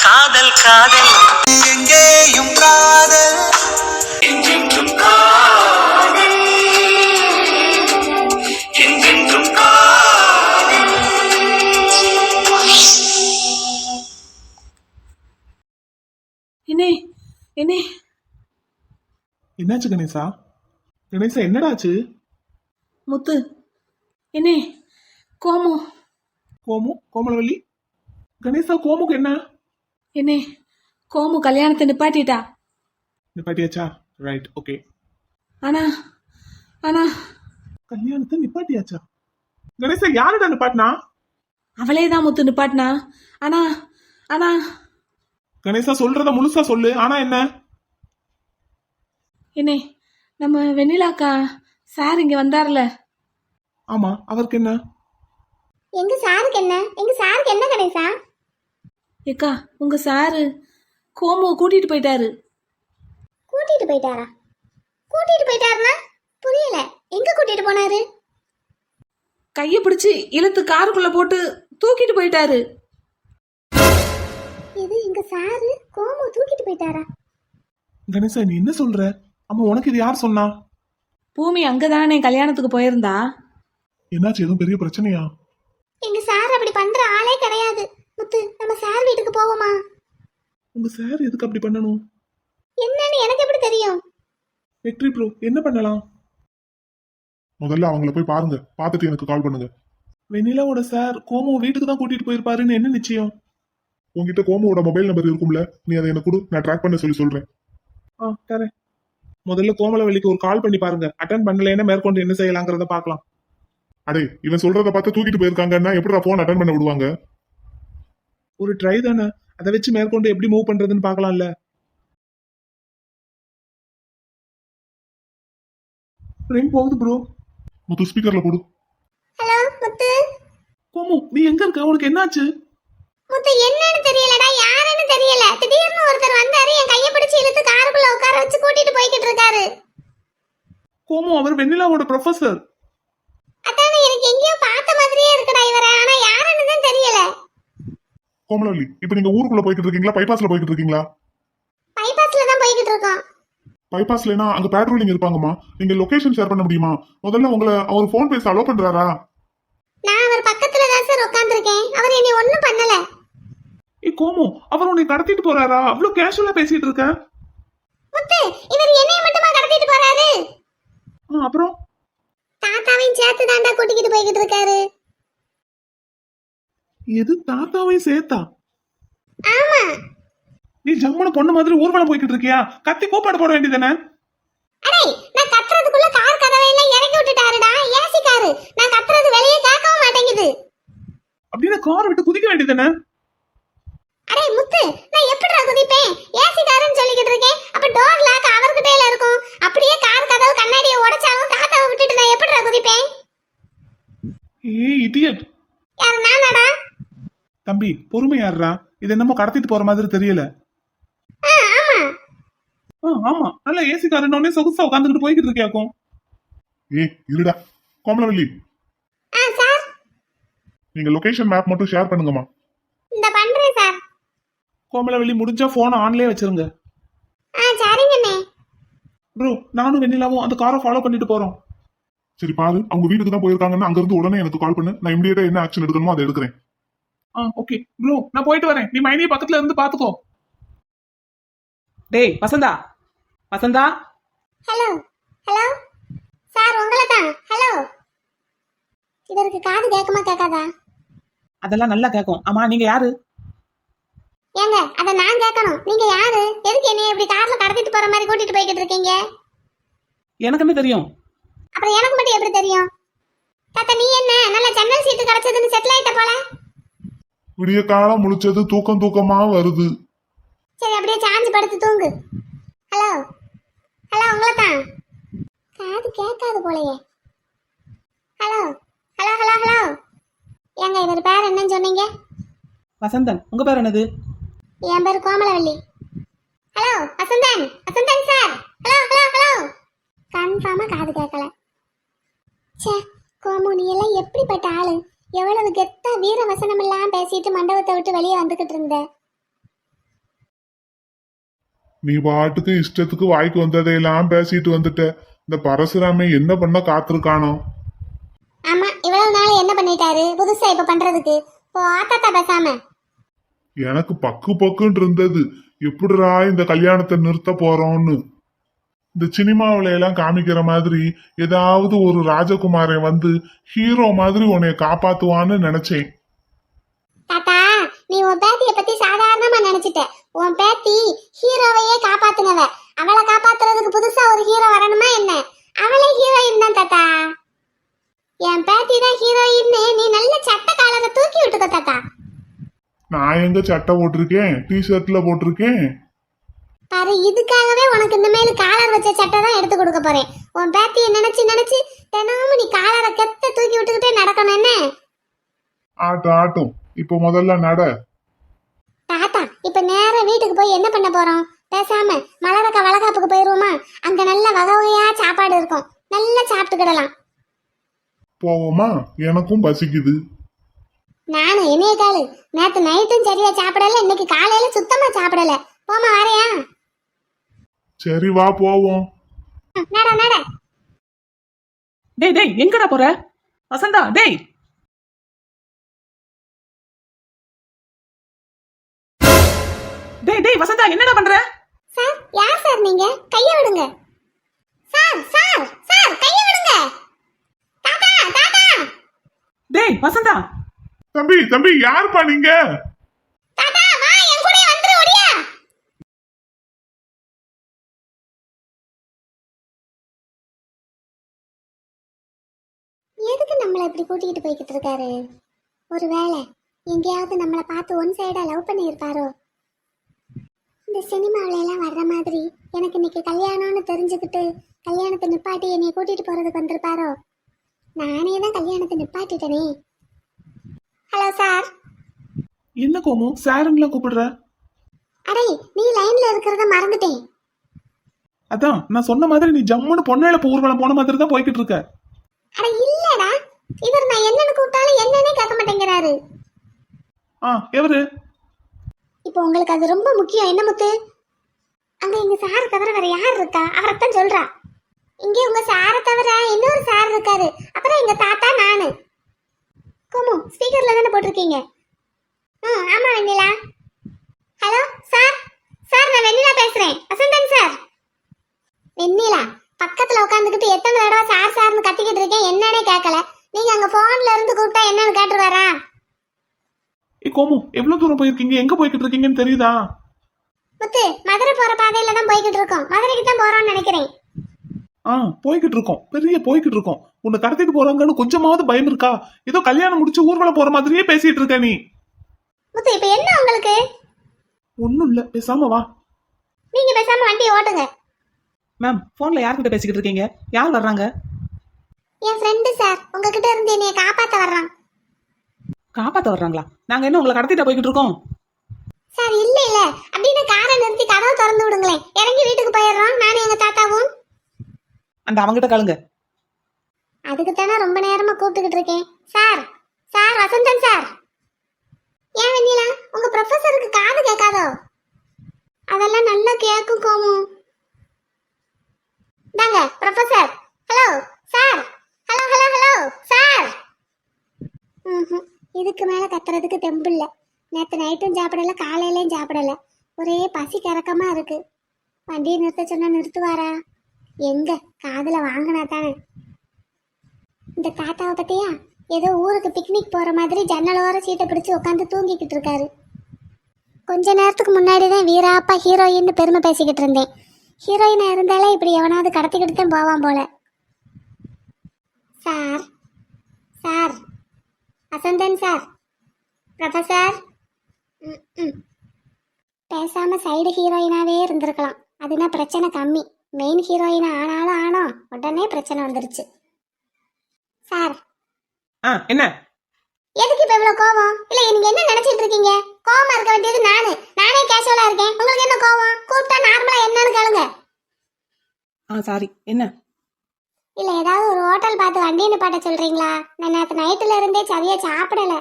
காதல் காதல் எங்கேயும் காதல் என்றென்றும் காதல் என்றென்றும் காதல். என்னே என்னே என்னாச்சு கணேசா? கணேசா என்னடாச்சு? முத்து என்னே கோமு கோமலவல்லி கணேசா, கோமுக்கு என்ன? என்னே கோமு கல்யாணத்தை நிப்பாட்டிட்டா. நிப்பாட்டியாச்சா? Right, okay. ஆனா ஆனா கல்யாணத்தை நிப்பாட்டியாச்சா? கணேசா, யாருடா நிப்பாட்டினா? அவளே தான் முத்து நிப்பாட்டினா. ஆனா ஆனா கணேசா, சொல்றத முழுசா சொல்லு. ஆனா என்ன? என்னே நம்ம வெண்ணிலாக்கா சார் இங்க வந்தார்ல. ஆமா, அவருக்கு என்ன? எங்க சாருக்கு என்ன? எங்க சாருக்கு என்ன கணேசா? ஏக்கா உங்க சாரு கோமுவை கூட்டிட்டு போயிட்டாரு. கூட்டிட்டு போயிட்டாரா? கூட்டிட்டு போயிட்டாருன்னா புரியல. எங்க கூட்டிட்டு போனாரு? கைய பிடிச்சு இழுத்து காருக்குள்ள போட்டு தூக்கிட்டு போயிட்டாரு. இது எங்க சாரு கோமு தூக்கிட்டு போயிட்டாரா? கணேசா, நீ என்ன சொல்ற? அம்மா, உனக்கு இது யார் சொன்னா? பூமி அங்கதானே கல்யாணத்துக்கு போயிருந்தா. என்னாச்சு? எதுவும் பெரிய பிரச்சனையா? எங்க சார் அப்படி பண்ற ஆளே கிடையாது. முத்து, நம்ம சார் வீட்டுக்கு போவோமா? உங்க சார் எதுக்கு அப்படி பண்ணணும்? என்னன்னு எனக்கு எப்படி தெரியும்? வெற்றி ப்ரோ, என்ன பண்ணலாம்? முதல்ல அவங்கள போய் பாருங்க, பார்த்துட்டு எனக்கு கால் பண்ணுங்க. வெண்ணிலாவோட சார் கோமு வீட்டுக்கு தான் கூட்டிட்டு போயிருப்பாருன்னு என்ன நிச்சயம்? உங்ககிட்ட கோமுவோட மொபைல் நம்பர் இருக்கும்ல, நீ அதை எனக்கு கொடு, நான் ட்ராக் பண்ண சொல்றேன். தரேன். முதல்ல கோமலவல்லிக்கு ஒரு கால் பண்ணி பாருங்க. அட்டன் பண்ணலைன்னா மேற்கொண்டு என்ன செய்யலாங்கிறத பார்க்கலாம். அடே, இவன் சொல்றத பார்த்து தூக்கிட்டு போயிருக்காங்கன்னா எப்படி போன் அட்டன் பண்ண விடுவாங்க? ஒரு ட்ரை தானே, அதை வச்சு மேற்கொண்டு எப்படி மூவ் பண்றதுன்னு பார்க்கலாம்ல. ரிங் போகுது ப்ரோ. முத்து, ஸ்பீக்கர்ல போடு. ஹலோ முத்து. கோமு, நீ எங்க இருக்க? உனக்கு என்னாச்சு? முத்து, என்னன்னு தெரியலடா, யாருன்னு தெரியல. திடீர்னு ஒருத்தர் வந்தாரு, என் கையை பிடிச்சு இழுத்து காருக்குள்ள உட்கார வச்சு கூட்டிட்டு போய்கிட்டு இருக்காரு. கோமு, அவர் வெண்ணிலாவோட ப்ரொஃபசர். அதானே, எனக்கு எங்கேயோ பார்த்த மாதிரியே இருக்குடா இவரை. ஆனா யாருன்னு தான் தெரியல. கோமலவல்லி, இப்ப நீங்க ஊருக்குள்ள போய்கிட்டு இருக்கீங்களா, பைபாஸ்ல போய்கிட்டு இருக்கீங்களா? பைபாஸ்ல தான் போய்கிட்டு இருக்கோம். பைபாஸ்லனா அங்க பேட்ரோலிங் இருப்பாங்கம்மா. நீங்க லொகேஷன் ஷேர் பண்ண முடியுமா? முதல்ல உங்களை அவர் போன் பேச அலோ பண்றாரா? நான் அவர் பக்கத்துல தான் சார் உட்கார்ந்திருக்கேன். அவர் என்னை ஒண்ணும் பண்ணல. கோமு, அவர் உன்னை கடத்திட்டு போறாரா? அவ்வளவு கேஷுவலா பேசிட்டு இருக்க. முத்து, இவர் என்னைய மட்டுமா கடத்திட்டு போறாரு? அப்புறம் தாத்தாவையும் சேர்த்து தாண்டா கூட்டிக்கிட்டு போய்கிட்டு இருக்காரு. எது தாத்தாவையும் சேர்த்தா? ஆமா. நீ ஜம்முன பொண்ணு மாதிரி ஊர்வலம் போய்கிட்டு இருக்கியா? கத்தி கூப்பாடு போட வேண்டியதானே? அடே, நான் கத்துறதுக்குள்ள கார் கதவை எல்லாம் இறக்கி விட்டுட்டாருடா. AC car. நான் கத்துறது வெளியே கேட்கவும் மாட்டேங்குது. அப்படின்னா கார் விட்டு குதிக்க வேண்டியதானே? அடே முத்து, நான் எப்படிடா குதிப்பேன்? ஏசி காருன்னு சொல்லிக்கிட்டு இருக்கேன். அப்ப டோர் லாக் அவர்கிட்டல இருக்கும். அப்படியே கார் கதவு கண்ணாடியை உடைச்சாலும் தாத்தாவை விட்டுட்டு நான் எப்படிடா குதிப்பேன்? ஏய் இடியட். யாரு, நானாடா? தம்பி, பொறுமையாடுறா. இது என்னமோ கடத்திட்டு போற மாதிரி தெரியல. ஆமா. ஆமா, நல்ல ஏசி காரனே சொகுசா உட்காந்துக்கிட்டு போய்கிட்டு இருக்கியாக்கும். இருடா. கோமலவல்லி, சார், நீங்க லொகேஷன் மேப் மட்டும் ஷேர் பண்ணுங்கம்மா. இந்த பண்றேன் சார். கோமலவல்லி, முடிஞ்சா போனை ஆன்லயே வச்சிருங்க. சரிங்கண்ணே. ப்ரோ, நானும் வெண்ணிலாவும் அந்த காரை ஃபாலோ பண்ணிட்டு போறோம். சரி, பாரு, அவங்க வீட்டுக்கு தான் போயிருக்காங்கன்னா அங்க இருந்து உடனே எனக்கு கால் பண்ணு. நான் இமிடியேட்டா என்ன ஆக்ஷன் எடுக்கணுமோ அதை எடுக்கிறேன். ஓகே ப்ரோ, நான் போயிட்டு வரேன். நீ மைனியை பக்கத்துல இருந்து பாத்துக்கோ. டேய் Vasantha, Vasantha. Hello hello sir, உங்களை தான். ஹலோ. இதற்கு காது கேட்குமா கேட்காதா? அதெல்லாம் நல்லா கேட்கும். ஆமா, நீங்க யாரு? ஏங்க, அத நான் கேட்கணும். நீங்க யாரு? எதுக்கு என்னைய இப்படி கார்ல கடத்திட்டு போற மாதிரி கூட்டிட்டு போய்கிட்டு இருக்கீங்க? எனக்கு என்ன தெரியும்? அப்புறம் எனக்கு மட்டும் எப்படி தெரியும்? தாத்தா, நீ என்ன நல்ல ஜன்னல் சீட்டு கிடைச்சதுன்னு செட்டில் ஆயிட்ட போல. விடிய காலம் முழிச்சது தூக்கமா வருது. சரி, அப்படியே சாஞ்சு படுத்து தூங்கு. ஹலோ ஹலோ, உங்களை தான். காது கேட்காது போலயே. Hello hello hello hello. ஏங்க, இவர் பேர் என்னன்னு சொன்னீங்க? வசந்தன். உங்க பேர் என்னது? என் பேர் Komalavalli. Hello Vasanthan, Vasanthan sir. Hello hello hello. கன்ஃபார்மா காது கேட்கல. சே, கோமு, நீ எல்லாம் எப்படிப்பட்ட ஆளு? எவ்வளவு கெத்தா வீர வசனம் எல்லாம் பேசிட்டு மண்டபத்தை விட்டு வெளியே வந்துகிட்டு இருந்த. நீ பாட்டுக்கு இஷ்டத்துக்கு வாய்க்கு வந்ததையெல்லாம் பேசிட்டு வந்துட்ட. இந்த பரசுராமே என்ன பண்ண காத்திருக்கானோ. ஆமா, இவ்வளவு நாள் என்ன பண்ணிட்டாரு புதுசா இப்ப பண்றதுக்கு? ஆத்தாத்தா பேசாம. எனக்கு பக்கு பக்குன்னு இருந்தது, எப்படிடா இந்த கல்யாணத்தை நிறுத்த போறோம்னு. இந்த சினிமாவில எல்லாம் காமிக்கிற மாதிரி ஏதாவது ஒரு ராஜகுமாரன் வந்து ஹீரோ மாதிரி உன்னைய காப்பாத்துவான்னு நினைச்சேன். தாத்தா, நீ உன் பேத்திய பத்தி சாதாரணமா நினைச்சிட்ட. உன் பேத்தி ஹீரோவையே காப்பாத்துனவ. அவளை காப்பாத்துறதுக்கு புதுசா ஒரு ஹீரோ வரணுமா என்ன? அவளே ஹீரோயின் தான் தாத்தா. என் பேத்தி தான் ஹீரோயின். நீ நல்ல சட்ட காலரை தூக்கி விட்டுக்க தாத்தா. நான் எங்க சட்டை போட்டிருக்கேன், டிஷர்ட்ல போட்டிருக்கேன். பாரு, இதுக்காகவே உனக்கு இந்த மேல காலர் வச்ச சட்டை தான் எடுத்து கொடுக்க போறேன். உன் பேத்திய நினைச்சு நினைச்சு தினமும் நீ காலரை கெத்த தூக்கி விட்டுக்கிட்டே நடக்கணும் என்ன? ஆட்டும் ஆட்டும், இப்ப முதல்ல நட. தாத்தா, இப்ப நேரா வீட்டுக்கு போய் என்ன பண்ண போறோம்? பேசாம மலரக்கா வளகாப்புக்கு போயிருவோமா? அங்க நல்ல வகை வகையா சாப்பாடு இருக்கும், நல்லா சாப்பிட்டுக்கிடலாம். போவோமா? எனக்கும் பசிக்குது. நானும் என்னைய காலு நேத்து நைட்டும் சரியா சாப்பிடல, இன்னைக்கு காலையில சுத்தமா சாப்பிடல. போமா, வரையா? சரி வா போவோம். நட நட. டேய் டேய், எங்கடா போற? வசந்தா, டேய். டேய் டேய் வசந்தா, என்னடா பண்ற? சார், யார் சார் நீங்க? கைய விடுங்க. சார் சார் சார், கைய விடுங்க. தாத்தா தாத்தா. டேய் வசந்தா. தம்பி தம்பி, யாருப்பா நீங்க? தாத்தா வா, என் கூட வந்துரு, ஓடியா. எதுக்கு நம்மள இப்படி கூட்டிக்கிட்டு போய்கிட்டு இருக்காரு? ஒருவேளை எங்கேயாவது நம்மளை பார்த்து ஒன் சைடா லவ் பண்ணி இருப்பாரோ? இந்த சினிமாவில எல்லாம் வர்ற மாதிரி எனக்கு இன்னைக்கு கல்யாணம்னு தெரிஞ்சுக்கிட்டு கல்யாணத்தை நிப்பாட்டி என்னை கூட்டிட்டு போறதுக்கு வந்திருப்பாரோ? நானே தான் கல்யாணத்தை நிப்பாட்டிட்டனே. Hello sir. என்ன கோமு சாருங்களா கூப்பிடுற? அடே, நீ லைன்ல இருக்கிறத மறந்துட்டேன். அதான் நான் சொன்ன மாதிரி நீ ஜம்முன்னு பொன்வேல ஊர்வலம் போன மாதிரி தான் போய்கிட்டு இருக்க. அட இல்லடா, இவர் நான் என்னன்னு கூப்பிட்டாலும் என்னன்னே கேட்க மாட்டேங்கிறாரு. எவரு? இப்போ உங்களுக்கு அது ரொம்ப முக்கியம் என்ன முத்து? அங்க எங்க சாரை தவிர வேற யார் இருக்கா? அவரைத்தான் சொல்றா. இங்க உங்க சாரை தவிர இன்னொரு சார் இருக்காரு, அப்புறம் எங்க தாத்தா, நானு. கோமு, ஸ்பீக்கர்ல தானே போட்டிருக்கீங்க? ஆமா வெண்ணிலா. Hello sir. சார், நான் வெண்ணிலா பேசுறேன். வசந்தன் சார். வெண்ணிலா பக்கத்துல உட்காந்துக்கிட்டு எத்தனை தடவை சார் சார்னு கத்திக்கிட்டு இருக்கேன், என்னன்னே கேட்கல. நீங்க அங்க போன்ல இருந்து கூப்பிட்டா என்னன்னு கேட்டுருவாரா? கோமு, எவ்வளவு தூரம் போயிருக்கீங்க? எங்க போய்கிட்டு இருக்கீங்கன்னு தெரியுதா? முத்து, மதுரை போற பாதையில தான் போய்கிட்டு இருக்கோம். மதுரைக்கு தான் போறோம்னு நினைக்கிறேன். போய்கிட்டு இருக்கோம், பெரிய போய்கிட்டு இருக்கோம். உன்னை கடத்திட்டு போறாங்கன்னு கொஞ்சமாவது பயம் இருக்கா? ஏதோ கல்யாணம் முடிச்சு ஊர்வலம் போற மாதிரியே பேசிட்டு இருக்க நீ. முத்து, இப்ப என்ன உங்களுக்கு? ஒண்ணும் இல்ல, பேசாம வா. நீங்க பேசாம வண்டியை ஓட்டுங்க. மேம், போன்ல யார்கிட்ட பேசிக்கிட்டு இருக்கீங்க? யார் வர்றாங்க? என் ஃப்ரெண்டு சார், உங்ககிட்ட இருந்து என்னைய காப்பாத்த வர்றான். காப்பாத்த வர்றாங்களா? நாங்க என்ன உங்களை கடத்திட்ட போய்கிட்டு இருக்கோம்? சார் இல்ல இல்ல, அப்படின்னு காரை நிறுத்தி கதவை திறந்து விடுங்களேன், இறங்கி வீட்டுக்கு போயிடுறோம் நானும் எங்க தாத்தாவும். அந்த அவங்கிட்ட காலுங்க. அதுக்குத்தானே ரொம்ப நேரமா கூப்பிட்டுக்கிட்டு இருக்கேன். Sir sir, Vasanthan sir. ஏன் வெண்ணிலா, உங்க ப்ரொஃபஸருக்கு காது கேட்காதோ? அதெல்லாம் நல்லா கேட்கும் கோமு. தாங்க professor. Hello sir. Hello hello hello sir. இதுக்கு மேல கத்துறதுக்கு தெம்பு இல்ல. நேற்று நைட்டும் சாப்பிடல, காலையிலையும் சாப்பிடல. ஒரே பசி கறக்கமா இருக்கு. வண்டியை நிறுத்த சொன்னா நிறுத்துவாரா? எங்க காதுல வாங்கினா தானே. இந்த தாத்தாவை பத்தியா, ஏதோ ஊருக்கு பிக்னிக் போற மாதிரி ஜன்னலோர சீட்டை பிடிச்சு உட்காந்து தூங்கிக்கிட்டு இருக்காரு. கொஞ்ச நேரத்துக்கு முன்னாடி தான் வீராப்பா ஹீரோயின்னு பெருமை பேசிக்கிட்டு இருந்தேன். ஹீரோயினா இருந்தாலே இப்படி எவனாவது கடத்திக்கிட்டு தான் போவான் போல. Sir sir, Vasanthan sir, professor. பேசாம சைடு ஹீரோயினாவே இருந்திருக்கலாம், அதுனா பிரச்சனை கம்மி. மெயின் ஹீரோயினா ஆனாலும் ஆனோ உடனே பிரச்சனை வந்துருச்சு. சார். என்ன? எதுக்கு இப்ப இவ்வளவு கோவம்? இல்ல நீங்க என்ன நினைச்சிட்டு இருக்கீங்க? கோவமா இருக்க வேண்டியது நானே கேஷுவலா இருக்கேன். உங்களுக்கு என்ன கோவம்? கூப்பிட்டா நார்மலா என்னன்னு கேளுங்க. சாரி, என்ன? இல்ல ஏதாவது ஒரு ஹோட்டல் பார்த்து வண்டி நிப்பாட்ட சொல்றீங்களா? நான் நேற்று நைட்டுல இருந்தே சரியா சாப்பிடல.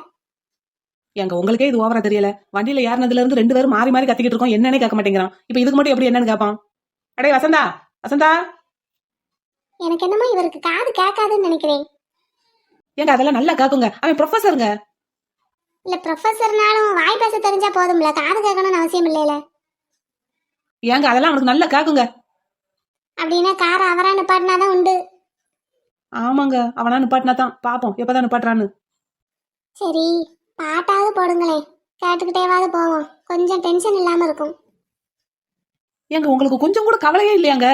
எங்க உங்களுக்கே இது ஓவரா தெரியல. வண்டியில ஏறினதுல இருந்து 2 பேரும் மாறி மாறி கத்திக்கிட்டு இருக்கோம். என்னன்னே கேட்க மாட்டேங்கிறான். இப்ப இதுக்கு மட்டும் எப்படி என்னன்னு கேட்பான்? அடே வசந்தா, வசந்தா, எனக்கு என்னமோ இவருக்கு காது கேட்காதுன்னு நினைக்கிறேன். ஏங்க அதெல்லாம் நல்லா கேக்குங்க. அவன் ப்ரொஃபஸருங்க. இல்ல ப்ரொஃபஸர்னாலும் வாய் பேச தெரிஞ்சா போதும்ல, காது கேட்கணும்னு அவசியம் இல்லைல. ஏங்க அதெல்லாம் அவனுக்கு நல்லா கேக்குங்க. அப்படின்னா காரை அவரா நிப்பாட்டினாதான் உண்டு. ஆமாங்க, அவனா நிப்பாட்டினா தான். பாப்போம் எப்பதான் நிப்பாட்டுறான்னு. சரி, பாட்டாவது போடுங்களேன், கேட்டுக்கிட்டேவாது போவோம், கொஞ்சம் டென்ஷன் இல்லாம இருக்கும். ஏங்க உங்களுக்கு கொஞ்சம் கூட கவலையே இல்லையாங்க?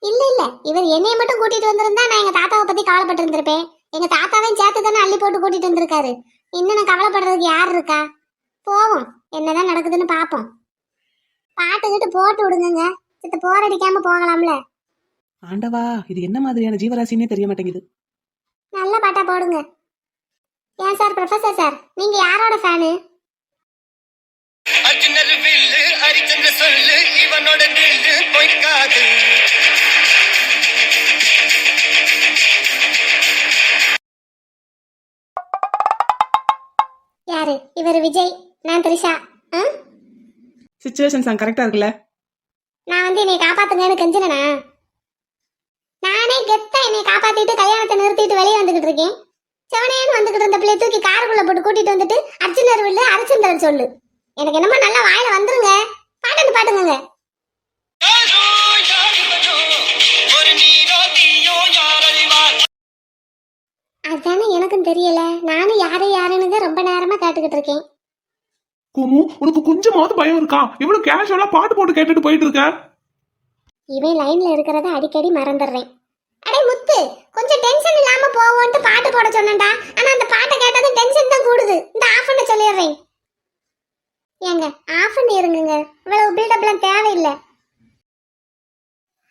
இல்ல இல்ல, இவர் என்னைய மட்டும் கூட்டிட்டு வந்திருந்தா நான் எங்க தாத்தாவை பத்தி கவலைப்பட்டு இருந்திருப்பேன். எங்க தாத்தாவையும் சேர்த்து தானே அள்ளி போட்டு கூட்டிட்டு வந்திருக்காரு. இன்னும் நான் கவலைப்படுறதுக்கு யார் இருக்கா? போவோம், என்னதான் நடக்குதுன்னு பாப்போம். பாட்டுக்கிட்டு போட்டு விடுங்க, சித்த போர் அடிக்காம போகலாம்ல. ஆண்டவா, இது என்ன மாதிரியான ஜீவராசின்னே தெரிய மாட்டேங்குது. நல்ல பாட்டா போடுங்க. ஏன் சார் ப்ரொஃபசர் சார், நீங்க யாரோட ஃபேனு? அர்ஜுனர் வில்லு ஹரிச்சந்திர சொல்லு இவனோட நில்லு பொய்க்காது. யாரு இவர்? விஜய், நான் திரிஷா. சிச்சுவேஷன் சாங் கரெக்டா இருக்குல்ல? நான் வந்து என்னை காப்பாத்துங்கன்னு கெஞ்சினா? நானே கெத்தா என்னை காப்பாத்திட்டு கல்யாணத்தை நிறுத்திட்டு வெளியே வந்துகிட்டு இருக்கேன். செவனேன்னு வந்துகிட்டு இருந்த பிள்ளைய தூக்கி காருக்குள்ள போட்டு கூட்டிட்டு வந்துட்டு அர்ஜுனர் வில்லு ஹரிச்சந்திரன் சொல்லு. எனக்கு என்னமோ நல்லா வாயில வந்துருங்க. பாட்டு பாட்டுங்க. யாரோ யாரிவனோ, ஒரு நீரோ தீயோ யாரறிவார். அதானே எனக்கும் தெரியல. நானும் யாருன்னு தான் ரொம்ப நேரமா கேட்டுக்கிட்டு இருக்கேன். கோமு, உனக்கு கொஞ்சமாவது பயம் இருக்கா? எவ்வளவு கேஷுவலா பாட்டு போட்டு கேட்டுட்டு போயிட்டு இருக்க. இவன் லைன்ல இருக்கிறத அடிக்கடி மறந்துடுறேன். அடே முத்து, கொஞ்சம் டென்ஷன் இல்லாம போவோன்ட்டு பாட்டு போட சொன்னேன்டா. ஆனா அந்த பாட்டை கேட்டது டென்ஷன் தான் கூடுது. இந்த ஆஃப் பண்ண சொல்லிடுறேன். ஏங்க ஆஃப் பண்ணிருங்க, இவ்வளவு பில்டப்லாம் தேவையில்லை.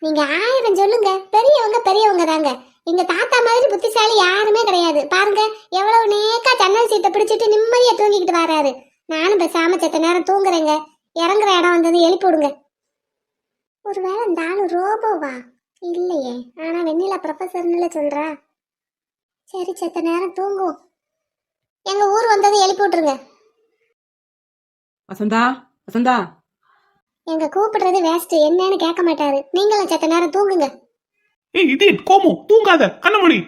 நீங்க 1000 சொல்லுங்க, பெரியவங்க பெரியவங்க தாங்க. எங்க தாத்தா மாதிரி புத்திசாலி யாருமே கிடையாது. பாருங்க எவ்வளவு நேக்கா ஜன்னல் சீட்டை பிடிச்சிட்டு நிம்மதியா தூங்கிக்கிட்டு வராரு. நானும் பேசாம செத்த நேரம் தூங்குறேங்க. இறங்குற இடம் வந்தது எழுப்பி விடுங்க. ஒருவேளை இந்த ஆளு ரோபோவா? இல்லையே, ஆனா வெண்ணிலா ப்ரொஃபஸர்னு சொல்றா. சரி, செத்த நேரம் தூங்குவோம். எங்க ஊர் வந்தது எழுப்பி விட்டுருங்க. வசந்தா, வசந்தா, எங்க கூப்பிடுறது வேஸ்ட், என்னன்னு கேட்க மாட்டாரு. நீங்களும் செத்த நேரம் தூங்குங்க. ஏய் இது கோமு, தூங்காத, கண்ணமணி.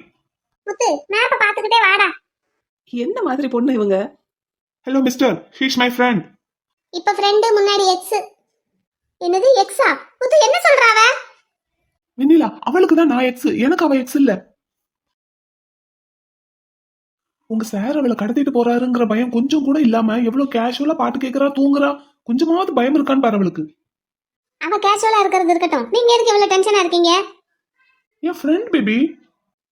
முத்து, மேப்ப பாத்துக்கிட்டே வாடா. என்ன மாதிரி பொண்ணு இவங்க? Hello mister, she's my friend. இப்ப ஃப்ரெண்டு, முன்னாடி எக்ஸ். என்னது எக்ஸா? முத்து என்ன சொல்றாவ? வெண்ணிலா, அவளுக்கு தான் நான் எக்ஸ், எனக்கு அவ எக்ஸ் இல்ல. உங்க சார் அவளை கடத்திட்டு போறாருங்கிற பயம் கொஞ்சம் கூட இல்லாம எவ்வளவு கேஷுவலா பாட்டு கேக்குறா, தூங்குறா. கொஞ்சமாவது பயம் இருக்கான்னு பாரு அவளுக்கு. அவ கேஷுவலா இருக்கிறது இருக்கட்டும், நீங்க எதுக்கு இவ்வளவு டென்ஷனா இருக்கீங்க? என் ஃப்ரெண்ட் பேபி.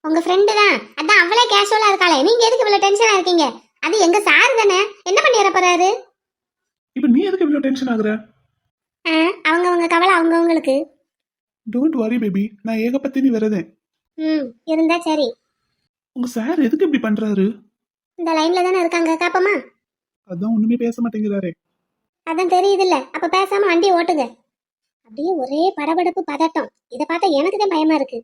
உங்க ஃப்ரெண்டு தான், அதான் அவளே கேஷுவலா இருக்காளே. நீங்க எதுக்கு இவ்வளவு டென்ஷனா இருக்கீங்க? அது எங்க சார் தானே, என்ன பண்ணி வர போறாரு? இப்ப நீ எதுக்கு இவ்வளவு டென்ஷன் ஆகுற? அவங்க கவலை அவங்கவுங்களுக்கு. டோன்ட் வரி பேபி, நான் ஏகப்பத்தினி வரதேன். இருந்தா சரி. உங்க சார் எதுக்கு இப்படி பண்றாரு? இந்த லைன்ல தானே இருக்காங்க, காப்பமா. அதான் ஒண்ணுமே பேச மாட்டேங்கிறாரே. அதான் தெரியுது இல்ல, அப்ப பேசாம வண்டி ஓட்டுங்க. அப்படியே ஒரே படபடப்பு பதட்டம். இத பார்த்தா எனக்கு தான் பயமா இருக்கு.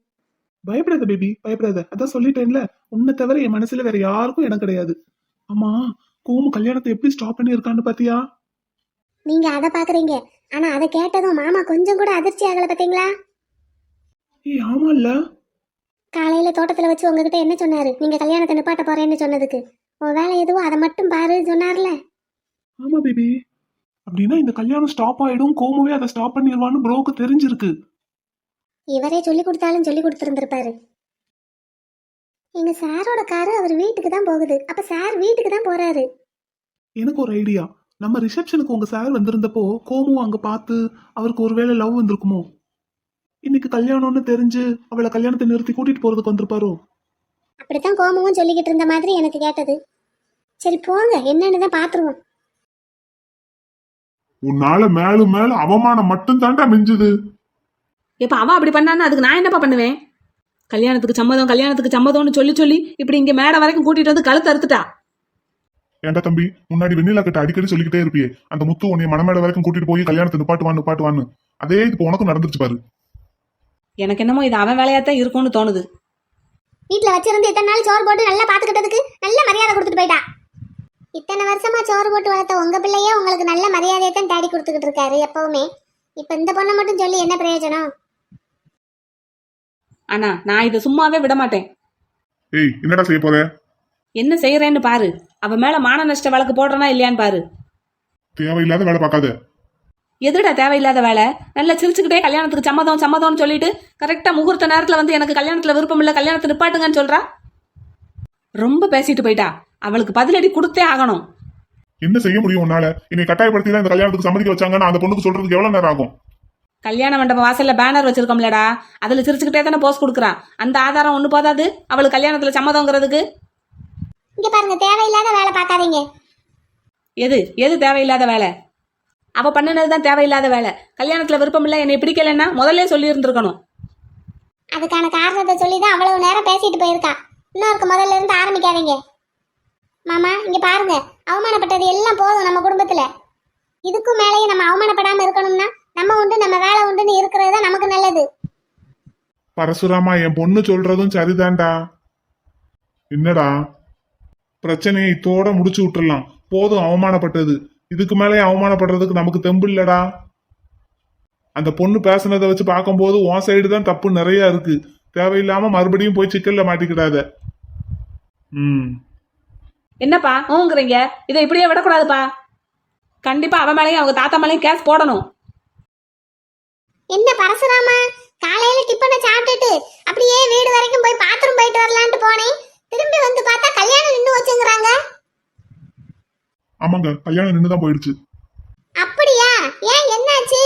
பயப்படாத பேபி, பயப்படாத. அதான் சொல்லிட்டேன்ல, உன்னை தவிர என் மனசுல வேற யாருக்கும் இடம் கிடையாது. ஆமா, கோமு கல்யாணத்தை எப்படி ஸ்டாப் பண்ணி இருக்கான்னு பாத்தியா? நீங்க அத பாக்குறீங்க, ஆனா அதை கேட்டதும் மாமா கொஞ்சம் கூட அதிர்ச்சி ஆகல பாத்தீங்களா? ஏய் ஆமா இல்ல, காலையில தோட்டத்துல வச்சு உங்ககிட்ட என்ன சொன்னாரு? நீங்க கல்யாணத்தை நிப்பாட்ட போறேன்னு சொன்னதுக்கு உன் வேலை எதுவோ அதை மட்டும் பாரு சொன்னார்ல. ஆமா பேபி. அப்படின்னா இந்த கல்யாணம் ஸ்டாப் ஆயிடும், கோமுவே அதை ஸ்டாப் பண்ணிடுவான்னு ப்ரோக்கு தெரிஞ்சிருக்கு. இவரே சொல்லி கொடுத்தாலும் சொல்லி கொடுத்துருந்துருப்பாரு. எங்க சாரோட காரு அவர் வீட்டுக்கு தான் போகுது. அப்ப சார் வீட்டுக்கு தான் போறாரு. எனக்கு ஒரு ஐடியா. நம்ம ரிசப்ஷனுக்கு உங்க சார் வந்திருந்தப்போ கோமு அங்க பார்த்து அவருக்கு ஒருவேளை லவ் வந்திருக்குமோ? இன்னைக்கு கல்யாணம்னு தெரிஞ்சு அவளை கல்யாணத்தை நிறுத்தி கூட்டிட்டு போறதுக்கு வந்திருப்பாரோ? அப்படித்தான் கோமுவும் சொல்லிக்கிட்டு இருந்த மாதிரி எனக்கு கேட்டது. சரி போங்க, என்னன்னு தான் பாத்துருவோம். உன்னால மேலும் மேலும் அவமானம் மட்டும் தாண்டா மிஞ்சுது. இப்ப அவ அப்படி பண்ணான்னு அதுக்கு நான் என்னப்பா பண்ணுவேன்? கல்யாணத்துக்கு சம்மதம், கல்யாணத்துக்கு சம்மதம்னு சொல்லி சொல்லி இப்படி இங்க மேடை வரைக்கும் கூட்டிட்டு வந்து கழுத்து அறுத்துட்டா. ஏண்டா தம்பி, முன்னாடி வெண்ணிலா கிட்ட அடிக்கடி சொல்லிக்கிட்டே இருப்பியே, அந்த முத்து உன்னை மணமேடை வரைக்கும் கூட்டிட்டு போய் கல்யாணத்தை நிப்பாட்டுவான்னு. அதே இப்போ உனக்கும் நடந்துருச்சு பாரு. எனக்கு என்னமோ இது அவன் வேலையாத்தான் இருக்கும்னு தோணுது. வீட்டுல வச்சிருந்து இத்தனை நாள் சோறு போட்டு நல்லா பாத்துக்கிட்டதுக்கு நல்ல மரியாதை கொடுத்துட்டு போயிட்டா. இத்தனை சோறு போட்டு வளர்த்த உங்க பிள்ளையே உங்களுக்கு நல்ல மரியாதையை தான் தேடி கொடுத்துக்கிட்டு இருக்காரு எப்பவுமே. இப்ப இந்த பொண்ணை மட்டும் சொல்லி என்ன பிரயோஜனம்? அண்ணா நான் இதை சும்மாவே விட மாட்டேன். ஏய் என்னடா செய்ய போற? என்ன செய்யறேன்னு பாரு. அவ மேல மான நஷ்ட வழக்கு போடுறனா இல்லையான்னு பாரு. தேவையில்லாத வேலை பார்க்காத. எதுடா தேவையில்லாத வேலை? நல்லா சிரிச்சுக்கிட்டே கல்யாணத்துக்கு சம்மதம் சம்மதம்னு சொல்லிட்டு கரெக்டா முகூர்த்த நேரத்துல வந்து எனக்கு கல்யாணத்துல விருப்பம் இல்ல, கல்யாணத்தை நிப்பாட்டுங்கன்னு சொல்றா. ரொம்ப பேசிட்டு போயிட்டா. அவளுக்கு பதிலடி கொடுத்தே ஆகணும். என்ன செய்ய முடியும் உன்னால? என்னை கட்டாயப்படுத்தி தான் இந்த கல்யாணத்துக்கு சம்மதிக்க வச்சாங்கன்னா அந்த பொண்ணுக்கு சொல்றதுக்கு எவ்வளவு நேரம் ஆகும்? கல்யாண மண்டப வாசல்ல பேனர் வச்சிருக்கோம்லடா, அதுல சிரிச்சுக்கிட்டே தானே போஸ்ட் கொடுக்குறா. அந்த ஆதாரம் ஒண்ணு போதாது அவளுக்கு கல்யாணத்துல சம்மதங்கிறதுக்கு? இங்க பாருங்க, தேவையில்லாத வேலை பார்க்காதீங்க. எது எது தேவையில்லாத வேலை? அவ பண்ணினதுதான் தேவையில்லாத வேலை. கல்யாணத்துல விருப்பம் இல்ல, என்னை பிடிக்கலன்னா முதல்ல சொல்லி இருந்திருக்கணும். அதுக்கான காரணத்தை சொல்லி தான் அவ்வளவு நேரம் பேசிட்டு போயிருக்கா. இன்னொருக்கு முதல்ல இருந்து ஆரம்பிக்காதீங்க. மாமா இங்க பாருங்க, அவமானப்பட்டது எல்லாம் போதும் நம்ம குடும்பத்துல. இதுக்கும் மேலேயும் நம்ம அவமானப்படாம இருக்கணும்னா நம்ம உண்டு நம்ம வேலை உண்டுன்னு இருக்கிறது தான் நமக்கு நல்லது. பரசுராமா, என் பொண்ணு சொல்றதும் சரிதான்டா. என்னடா பிரச்சனையை இதோட முடிச்சு விட்டுறலாம். போதும் அவமானப்பட்டது. இதுக்கு மேலே அவமானப்படுறதுக்கு நமக்கு தெம்பு இல்லடா. அந்த பொண்ணு பேசுனதை வச்சு பார்க்கும்போது உன் சைடு தான் தப்பு நிறைய இருக்கு. தேவையில்லாம மறுபடியும் போய் சிக்கல்ல மாட்டிக்கிடாத. என்னப்பா ஊங்குறீங்க? இதை இப்படியே விடக்கூடாதுப்பா. கண்டிப்பா அவ மேலேயும் அவங்க தாத்தா மேலேயும் கேஸ் போடணும். என்ன பரசுராமா, காலையில டிப்பனை சாப்பிட்டுட்டு அப்படியே வீடு வரைக்கும் போய் பாத்ரூம் போயிட்டு வரலான்ட்டு போனேன். திரும்பி வந்து பார்த்தா கல்யாணம் நின்று வச்சுங்கிறாங்க. ஆமாங்க, கல்யாணம் நின்றுதான் போயிடுச்சு. அப்படியா? ஏன் என்னாச்சு?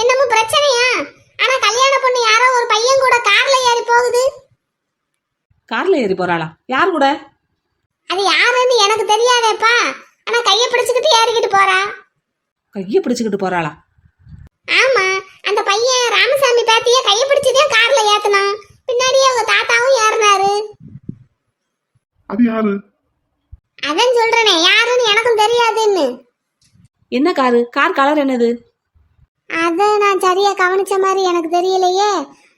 என்னமோ பிரச்சனையா? ஆனா கல்யாண பொண்ணு யாரோ ஒரு பையன் கூட கார்ல ஏறி போகுது. கார்ல ஏறி போறாளா? யார் கூட? அது யாருன்னு எனக்கு தெரியாதேப்பா. ஆனா கைய பிடிச்சுக்கிட்டு ஏறிக்கிட்டு போறா. கையை பிடிச்சுக்கிட்டு போறாளா? ஆமா, அந்த பையன் ராமசாமி பேத்திய கைய பிடிச்சதே கார்ல ஏத்தனான். பின்னாடியே அவங்க தாத்தாவும் ஏறினாரு. அது யாரு? அதான் சொல்றேனே, யாருன்னு எனக்கும் தெரியாதுன்னு. என்ன காரு? கார் கலர் என்னது? அத நான் சரியா கவனிச்ச மாதிரி எனக்கு தெரியலையே.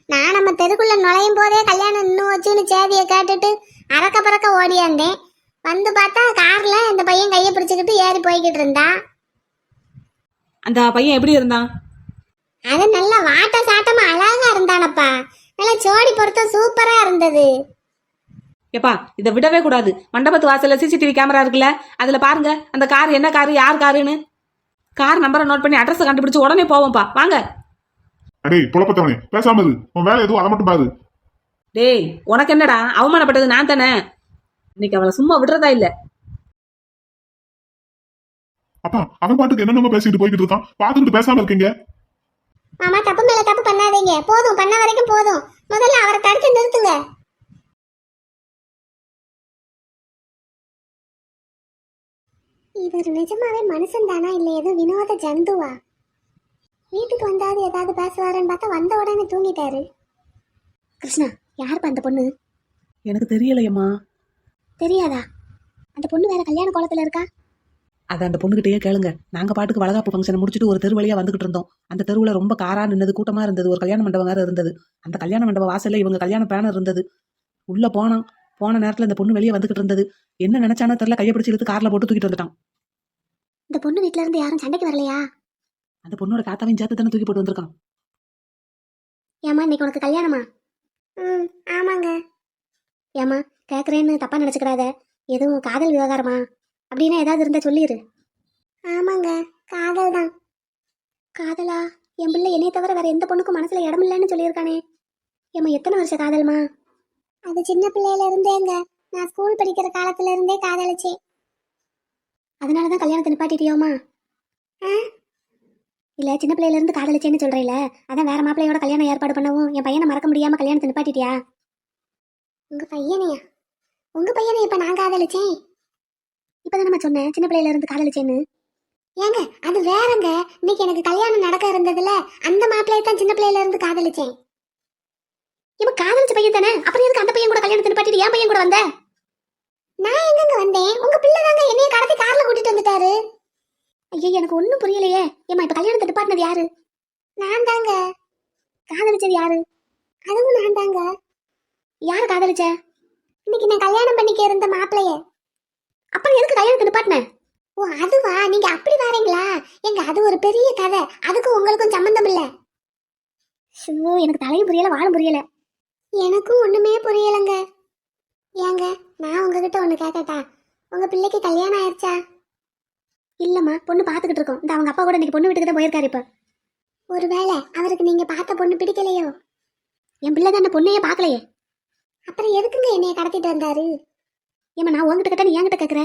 நான் நம்ம தெருக்குள்ள நுழையும் போதே கல்யாணம் இன்னும் வச்சுன்னு சேதியை கேட்டுட்டு அறக்க பறக்க ஓடியாந்தேன். வந்து பார்த்தா கார்ல இந்த பையன் கையை பிடிச்சுக்கிட்டு ஏறி போய்கிட்டு இருந்தான். அந்த பையன் எப்படி இருந்தான்? அது நல்லா வாட்ட சாட்டமா அழகா இருந்தானப்பா. நல்லா ஜோடி பொருத்தம் சூப்பரா இருந்தது. எப்பா இதை விடவே கூடாது. மண்டபத்து வாசல்ல சிசிடிவி கேமரா இருக்குல்ல, அதுல பாருங்க அந்த கார் என்ன காரு, யார் காருன்னு. கார் நம்பரை நோட் பண்ணி அட்ரஸ் கண்டுபிடிச்சு உடனே போவோம்ப்பா, வாங்க. அடே புலப்பத்தவனே, பேசாம இரு. உன் வேலை எதுவும் அதை மட்டும் பாரு. டேய் உனக்கு என்னடா? அவமானப்பட்டது நான் தானே. இன்னைக்கு அவளை சும்மா விடுறதா இல்ல. அப்பா அவன் பாட்டுக்கு என்னென்ன பேசிட்டு போய்கிட்டு இருக்கான், பாத்துக்கிட்டு பேசாம இருக்கீங்க. மாமா தப்பு மேல தப்பு பண்ணாதீங்க. போதும், பண்ண வரைக்கும் போதும். முதல்ல அவரை தடுத்து நிறுத்துங்க. இவர் நிஜமாவே மனுஷன் தானா இல்ல ஏதோ வினோத ஜந்துவா? வீட்டுக்கு வந்தாது ஏதாவது பேசுவாருன்னு பார்த்தா வந்த உடனே தூங்கிட்டாரு. கிருஷ்ணா, யாருப்பா அந்த பொண்ணு? எனக்கு தெரியலையம்மா. தெரியாதா? அந்த பொண்ணு வேற கல்யாண கோலத்துல இருக்கா? அதை அந்த பொண்ணுகிட்டயே கேளுங்க. நாங்க பாட்டுக்கு வளகாப்பு ஃபங்க்ஷனை முடிச்சுட்டு ஒரு தெரு வழியா வந்துகிட்டு இருந்தோம். அந்த தெருவுல ரொம்ப காரா நின்னது, கூட்டமா இருந்தது. ஒரு கல்யாண மண்டபம் வேற இருந்தது. அந்த கல்யாண மண்டப வாசல்ல இவங்க கல்யாண பேனர் இருந்தது. உள்ள போன நேரத்துல இந்த பொண்ணு வெளியே வந்துகிட்டு இருந்தது. என்ன நினைச்சானோ தெரியல, கையை பிடிச்சி இழுத்து கார்ல போட்டு தூக்கிட்டு வந்துட்டான். இந்த பொண்ணு வீட்ல இருந்து யாரும் சண்டைக்கு வரலையா? அந்த பொண்ணோட தாத்தாவையும் சேர்த்து தானே தூக்கி போட்டு வந்திருக்கான். ஏமா இன்னைக்கு உனக்கு கல்யாணமா? ஆமாங்க. ஏமா கேக்குறேன்னு தப்பா நினைச்சுக்கிடாத. எதுவும் காதல் விவகாரமா அப்படின்னா ஏதாவது இருந்தா சொல்லிடு. ஆமாங்க, காதல் தான். காதலா? என் பிள்ளை என்னைய தவிர வேற எந்த பொண்ணுக்கும் மனசுல இடம் இல்லைன்னு சொல்லியிருக்கானே. ஏமா எத்தனை வருஷம் காதல்மா? அது சின்ன பிள்ளையில இருந்தேங்க. நான் ஸ்கூல் படிக்கிற காலத்துல இருந்தே காதலிச்சேன். அதனாலதான் கல்யாணத்தை நிப்பாட்டிட்டியோமா? இல்ல சின்ன பிள்ளையில இருந்து காதலிச்சேன்னு சொல்றேல, அதான் வேற மாப்பிள்ளையோட கல்யாணம் ஏற்பாடு பண்ணவும் என் பையனை மறக்க முடியாம கல்யாணத்தை நிப்பாட்டிட்டியா? உங்க பையனையா? உங்க பையனை இப்ப நான் காதலிச்சேன்? இப்பதான் நம்ம சொன்னேன் சின்ன பிள்ளையில இருந்து காதலிச்சேன்னு. ஏங்க அது வேறங்க. இன்னைக்கு எனக்கு கல்யாணம் நடக்க இருந்ததுல அந்த மாப்பிள்ளையை தான் சின்ன பிள்ளையில இருந்து காதலிச்சேன். இவன் காதலிச்ச பையன் தானே, அப்புறம் எதுக்கு அந்த பையன் கூட கல்யாணத்தை நிப்பாட்டிட்டு என் பையன் கூட வந்த? நான் எங்கங்க வந்தேன்? உங்க பிள்ளை தாங்க என்னைய கடத்தி கார்ல கூட்டிட்டு வந்துட்டாரு. ஐயோ எனக்கு ஒன்னும் புரியலையே. ஏமா இப்ப கல்யாணத்தை நிப்பாட்டினது யாரு? நான் தாங்க. காதலிச்சது யாரு? அதுவும் நான் தாங்க. யாரு காதலிச்ச? இன்னைக்கு நான் கல்யாணம் பண்ணிக்க இருந்த மாப்பிள்ளைய. அப்புறம் எதுக்கு கல்யாணத்தை நிப்பாட்டின? ஓ அதுவா, நீங்க அப்படி வாரீங்களா? எங்க அது ஒரு பெரிய கதை, அதுக்கும் உங்களுக்கும் சம்பந்தம் இல்ல. ஷோ, எனக்கு தலையும் புரியல வாழும் புரியல. எனக்கும் ஒண்ணுமே புரியலங்க. ஏங்க, நான் உங்ககிட்ட ஒண்ணு கேட்கட்டா? உங்க பிள்ளைக்கு கல்யாணம் ஆயிடுச்சா? இல்லம்மா, பொண்ணு பாத்துக்கிட்டு இருக்கோம். இந்த அவங்க அப்பா கூட இன்னைக்கு பொண்ணு வீட்டுக்கு தான் போயிருக்காரு. இப்ப ஒருவேளை அவருக்கு நீங்க பார்த்த பொண்ணு பிடிக்கலையோ? என் பிள்ளை தான் அந்த பொண்ணையே பார்க்கலையே. அப்புறம் எதுக்குங்க என்னைய கடத்திட்டு வந்தாரு? ஏமா, நான் உங்ககிட்ட கேட்டா நீ என்கிட்ட கேக்குற?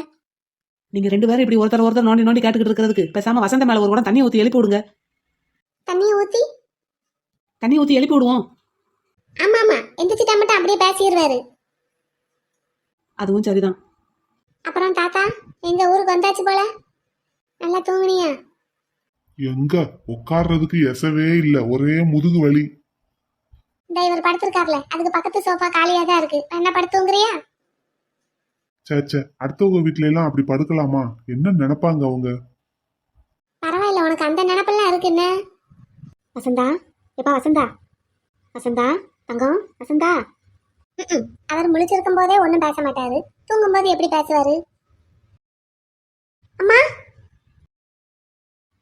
நீங்க 2 பேரும் இப்படி ஒருத்தர் நோண்டி நோண்டி கேட்டுக்கிட்டு இருக்கிறதுக்கு பேசாம வசந்த மேல ஒரு குடம் தண்ணி ஊத்தி எழுப்பி விடுங்க. தண்ணியை ஊத்தி? தண்ணி ஊத்தி எழுப்பி விடுவோம். ஆமா ஆமா, எந்திரிச்சிட்டா மட்டும் அப்படியே பேசிடுவாரு. அதுவும் சரிதான். அப்புறம் தாத்தா, எங்க ஊருக்கு வந்தாச்சு போல. நல்லா தூங்குனியா? எங்க உட்கார்றதுக்கு எசவே இல்ல, ஒரே முதுகு வலி. இந்த இவர் படுத்திருக்காருல, அதுக்கு பக்கத்து சோஃபா காலியா தான் இருக்கு. என்ன படுத்து தூங்குறியா? சேச்சே, அடுத்தவங்க வீட்ல எல்லாம் அப்படி படுக்கலாமா? என்ன நினைப்பாங்க அவங்க? பரவாயில்ல, உனக்கு அந்த நினப்பெல்லாம் இருக்கு என்ன? வசந்தா, எப்பா வசந்தா, வசந்தா தங்கம், வசந்தா. அவர் முழிச்சிருக்கும் போதே ஒன்றும் பேச மாட்டாரு, தூங்கும் போது எப்படி பேசுவாரு? அம்மா,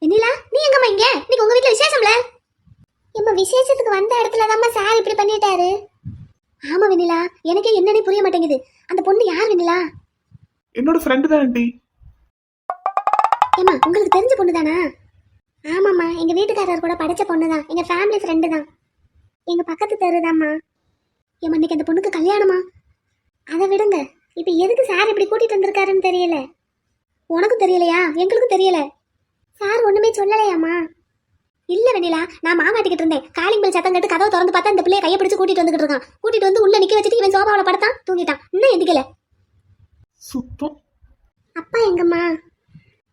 வெண்ணிலா, நீ எங்கம்மா இங்க? இன்னைக்கு உங்க வீட்டுல விசேஷம்ல? எம்மா, விசேஷத்துக்கு வந்த இடத்துல தான் சார் இப்படி பண்ணிட்டாரு. ஆமா வெண்ணிலா, எனக்கே என்னன்னே புரிய மாட்டேங்குது. அந்த பொண்ணு யார் வெண்ணிலா? என்னோட ஃப்ரெண்டு தான் ஆண்டி. ஏமா, உங்களுக்கு தெரிஞ்ச பொண்ணு தானா? ஆமாம்மா, எங்க வீட்டுக்காரர் கூட படிச்ச பொண்ணு தான், எங்க ஃபேமிலி ஃப்ரெண்டு தான், எங்க பக்கத்து தெருதாம்மா. ஏமா, இன்னைக்கு அந்த பொண்ணுக்கு கல்யாணமா? அதை விடுங்க, இப்ப எதுக்கு சார் இப்படி கூட்டிட்டு வந்திருக்காருன்னு தெரியல. உனக்கும் தெரியலையா? எங்களுக்கும் தெரியல. சார் ஒண்ணுமே சொல்லலையாமா? இல்ல வெண்ணிலா, நான் மாமாட்டிக்கிட்டு இருந்தேன். காலிங் பெல் சத்தம் கேட்டு கதவை திறந்து பார்த்தா இந்த பிள்ளைய கையை பிடிச்சு கூட்டிட்டு வந்துகிட்டு இருக்கான். கூட்டிட்டு வந்து உள்ள நிக்க வச்சுட்டு இவன் சோபாவில படுத்தான், தூங்கிட்டான். இன்னும் எந்திக்கல. சுத்தம். அப்பா எங்கம்மா?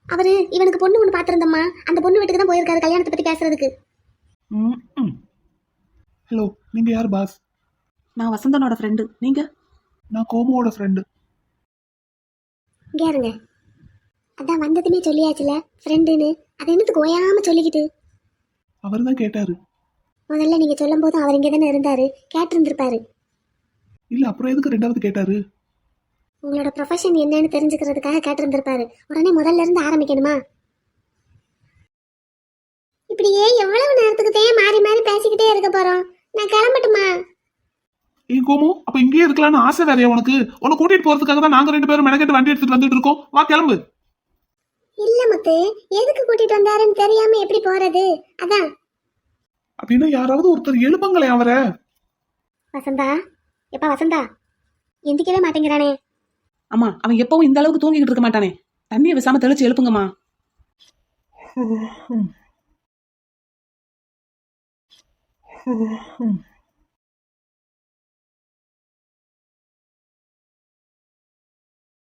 அவரு இவனுக்கு பொண்ணு ஒண்ணு பாத்திருந்தம்மா, அந்த பொண்ணு வீட்டுக்கு தான் போயிருக்காரு கல்யாணத்தை பத்தி பேசுறதுக்கு. ஹலோ, நீங்க யார் பாஸ்? நான் வசந்தனோட ஃப்ரெண்டு. நீங்க? நான் கோமுவோட ஃப்ரெண்டு. இங்க இருங்க. அதான் வந்ததுமே சொல்லியாச்சுல ஃப்ரெண்டுன்னு, அது என்னத்துக்கு ஓயாம சொல்லிக்கிட்டு? அவர் தான் கேட்டாரு. முதல்ல நீங்க சொல்லும் போது அவர் இங்க தானே இருந்தாரு, கேட்டிருந்திருப்பாரு. இல்ல, அப்புறம் எதுக்கு 2வது கேட்டாரு? உங்களோட ப்ரொஃபஷன் என்னன்னு தெரிஞ்சுக்கிறதுக்காக கேட்டிருந்திருப்பாரு. உடனே முதல்ல இருந்து ஆரம்பிக்கணுமா? இப்படியே எவ்வளவு நேரத்துக்கு தான் மாறி மாறி பேசிக்கிட்டே இருக்க போறோம்? நான் கிளம்பட்டுமா? ஏய் கோமு, அப்ப இங்கேயே இருக்கலாம்னு ஆசை வேறையா உனக்கு? உன்னை கூட்டிட்டு போறதுக்காக தான் நாங்க 2 பேரும் மெனக்கெட்டு வண்டி எடுத்துட்டு வந்துட்டு இருக்கோம். வா கிளம்பு. இல்ல முத்து, எதுக்கு கூட்டிட்டு வந்தாருன்னு தெரியாம எப்படி போறது? அதான். அப்படின்னா யாராவது ஒருத்தர் எழுப்புங்களே அவரை. வசந்தா, எப்பா வசந்தா, எந்திக்கவே மாட்டேங்கிறானே. ஆமா, அவன் எப்பவும் இந்த அளவுக்கு தூங்கிக்கிட்டு இருக்க மாட்டானே. தண்ணியை விசாம தெளிச்சு எழுப்புங்கம்மா.